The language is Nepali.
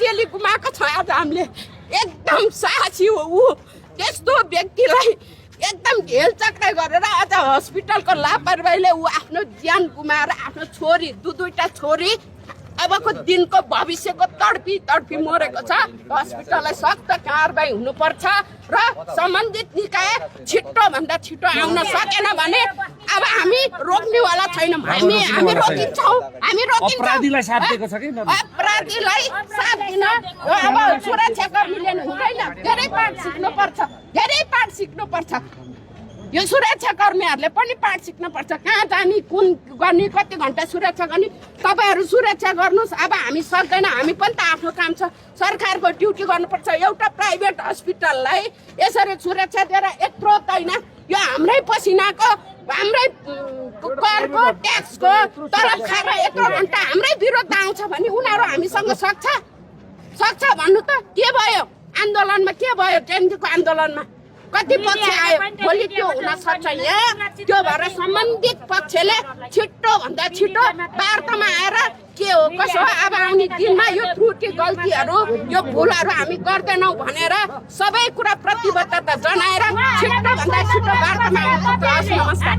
चेली गुमाएको छ आज हामीले। एकदम साहसी हो ऊ। त्यस्तो व्यक्तिलाई एकदम घेलचक्राइ गरेर आज हस्पिटलको लापरवाहीले ऊ आफ्नो ज्यान गुमाएर आफ्नो छोरी दुईटा छोरी अबको दिनको भविष्यको तडपी मरेको छ। हस्पिटललाई सख्त कारबाही हुनुपर्छ र सम्बन्धित निकाय छिटोभन्दा छिटो आउन सकेन भने अब हामी रोक्नेवाला छैनौँ। हामी रोकिन्छौँ। अपराधीलाई साथ दिएको छ कि अपराधीलाई साथ दिन अब सुरक्षाकर्मीले हुँदैन। धेरै पाठ सिक्नुपर्छ। यो सुरक्षाकर्मीहरूले पनि पाठ सिक्नुपर्छ। कहाँ जाने, कुन गर्ने, कति घन्टा सुरक्षा गर्ने। तपाईँहरू सुरक्षा गर्नुहोस्। अब हामी सक्दैन। हामी पनि त आफ्नो काम छ। सरकारको ड्युटी गर्नुपर्छ। एउटा प्राइभेट हस्पिटललाई यसरी सुरक्षा दिएर यत्रो होइन, यो हाम्रै पसिनाको, हाम्रै करको, ट्याक्सको तलब खाएर यत्रो घन्टा हाम्रै विरोध आउँछ भने उनीहरू हामीसँग सक्छ भन्नु त? के भयो आन्दोलनमा? के भयो ट्रेनको आन्दोलनमा? कति पक्ष आयो? भोलि त्यो हुन सक्छ यहाँ। त्यो भएर सम्बन्धित पक्षले छिटोभन्दा छिटो वार्तामा आएर के हो कसो हो, अब आउने दिनमा यो त्रुटि गल्तीहरू, यो भुलहरू हामी गर्दैनौँ भनेर सबै कुरा प्रतिबद्धता जनाएर छिटोभन्दा छिटो वार्तामा आउनुपर्छ। नमस्कार।